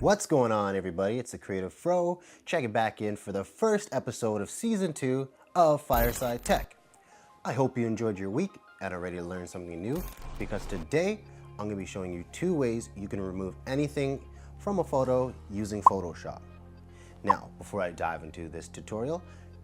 What's going on, everybody? It's the Creative Fro checking back in for the first episode of Season 2 of Fireside Tech. I hope you enjoyed your week and are ready to learn something new, because today I'm going to be showing you 2 ways you can remove anything from a photo using Photoshop. Now, before I dive into this tutorial,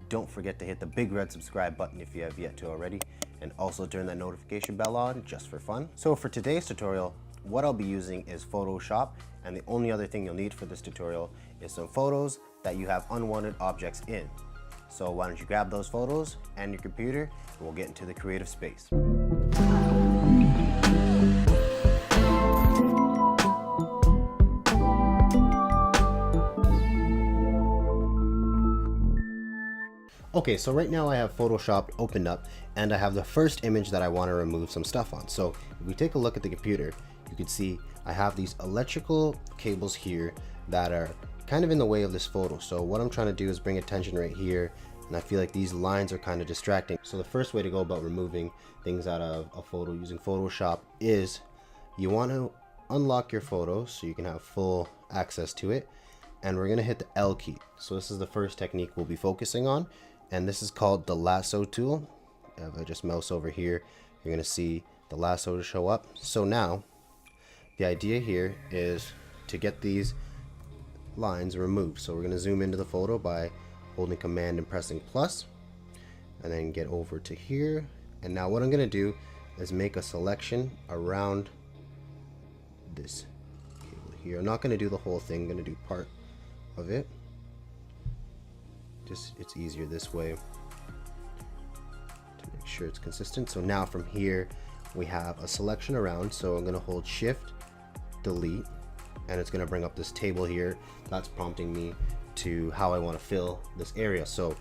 don't forget to hit the big red subscribe button if you have yet to already, and also turn that notification bell on just for fun. So for today's tutorial, what I'll be using is Photoshop, and the only other thing you'll need for this tutorial is some photos that you have unwanted objects in. So why don't you grab those photos and your computer, and we'll get into the creative space. Okay, so right now I have Photoshop opened up and I have the first image that I want to remove some stuff on. So if we take a look at the computer, you can see I have these electrical cables here that are kind of in the way of this photo. So what I'm trying to do is bring attention right here, and I feel like these lines are kind of distracting. So the first way to go about removing things out of a photo using Photoshop is you want to unlock your photo so you can have full access to it, and we're going to hit the L key. So this is the first technique we'll be focusing on, and this is called the lasso tool. If I just mouse over here, you're going to see the lasso to show up. So now the idea here is to get these lines removed. So we're going to zoom into the photo by holding Command and pressing plus, and then get over to here. And now what I'm going to do is make a selection around this cable here. I'm not going to do the whole thing, I'm going to do part of it. It's easier this way to make sure it's consistent. So now from here we have a selection around, so I'm going to hold Shift Delete, and it's going to bring up this table here that's prompting me to how I want to fill this area. So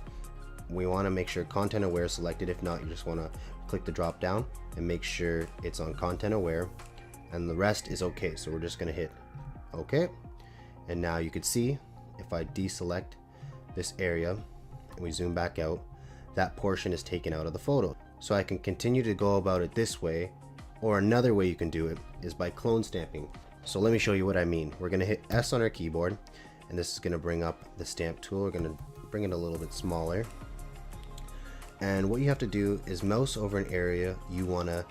we want to make sure content aware is selected. If not, you just want to click the drop down and make sure it's on content aware, and the rest is okay. So we're just going to hit OK, and now you can see if I deselect this area and we zoom back out, that portion is taken out of the photo. So I can continue to go about it this way, or another way you can do it is by clone stamping. So let me show you what I mean. We're going to hit S on our keyboard, and this is going to bring up the stamp tool. We're going to bring it a little bit smaller, and what you have to do is mouse over an area you want to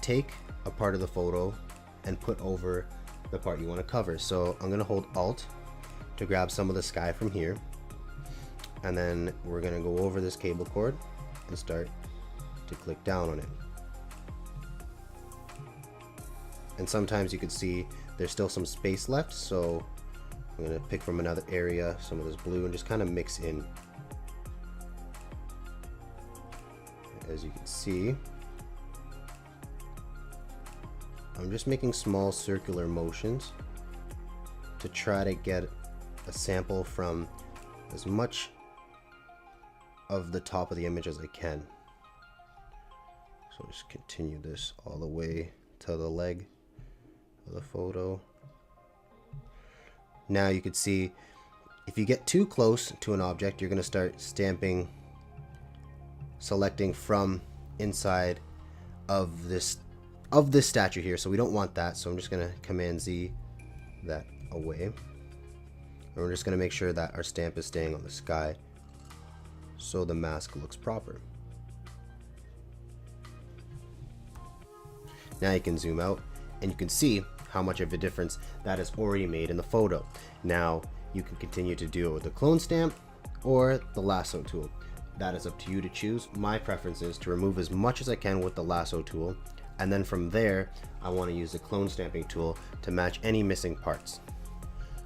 take a part of the photo and put over the part you want to cover. So I'm going to hold Alt to grab some of the sky from here, and then we're going to go over this cable cord and start to click down on it. And sometimes you can see there's still some space left, so I'm going to pick from another area some of this blue and just kind of mix in. As you can see, I'm just making small circular motions to try to get a sample from as much of the top of the image as I can. So just continue this all the way to the leg of the photo. Now you can see if you get too close to an object, you're going to start stamping, selecting from inside of this statue here. So we don't want that, so I'm just going to Command Z that away, and we're just going to make sure that our stamp is staying on the sky so the mask looks proper. Now you can zoom out and you can see how much of a difference that has already made in the photo. Now you can continue to do it with the clone stamp or the lasso tool. That is up to you to choose. My preference is to remove as much as I can with the lasso tool, and then from there I want to use the clone stamping tool to match any missing parts.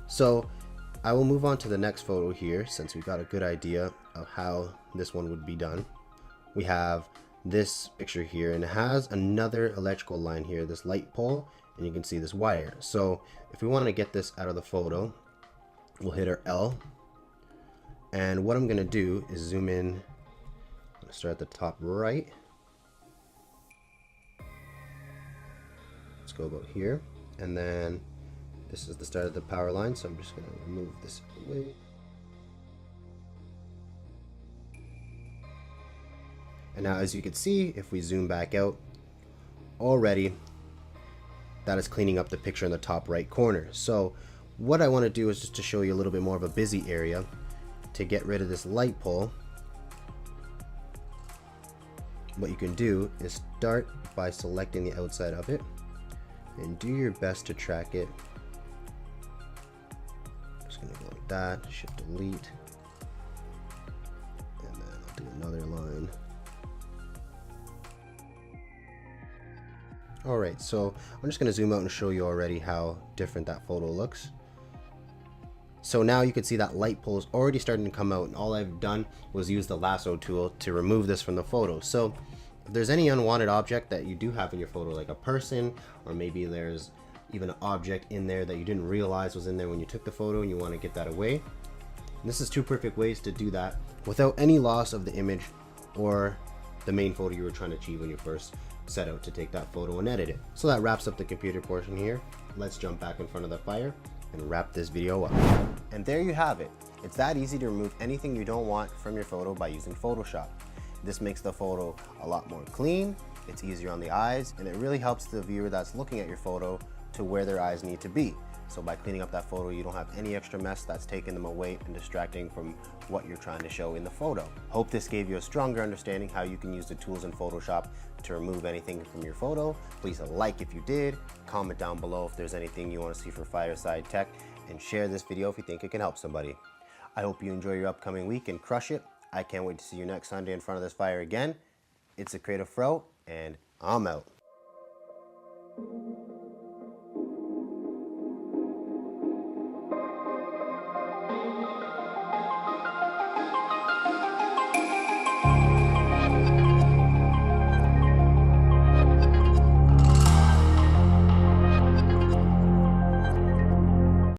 So I will move on to the next photo here, since we've got a good idea of how this one would be done. We have this picture here, and it has another electrical line here, this light pole, and you can see this wire. So if we want to get this out of the photo, we'll hit our L, and what I'm going to do is zoom in. I'm going to start at the top right. Let's go about here, and then this is the start of the power line, so I'm just going to remove this away. And now as you can see, if we zoom back out, already that is cleaning up the picture in the top right corner. So what I want to do is just to show you a little bit more of a busy area. To get rid of this light pole, what you can do is start by selecting the outside of it and do your best to track it. Just gonna go like that, shift delete, and then I'll do another line. Alright, so I'm just gonna zoom out and show you already how different that photo looks. So now you can see that light pole is already starting to come out, and all I've done was use the lasso tool to remove this from the photo. So if there's any unwanted object that you do have in your photo, like a person, or maybe there's even an object in there that you didn't realize was in there when you took the photo and you want to get that away, and this is two perfect ways to do that without any loss of the image or the main photo you were trying to achieve when you first set out to take that photo and edit it. So that wraps up the computer portion here. Let's jump back in front of the fire and wrap this video up. And there you have it. It's that easy to remove anything you don't want from your photo by using Photoshop. This makes the photo a lot more clean, it's easier on the eyes, and it really helps the viewer that's looking at your photo to where their eyes need to be. So by cleaning up that photo, you don't have any extra mess that's taking them away and distracting from what you're trying to show in the photo. Hope this gave you a stronger understanding how you can use the tools in Photoshop to remove anything from your photo. Please like if you did, comment down below if there's anything you want to see for Fireside Tech, and share this video if you think it can help somebody. I hope you enjoy your upcoming week and crush it. I can't wait to see you next Sunday in front of this fire again. It's a Creative Fro, and I'm out.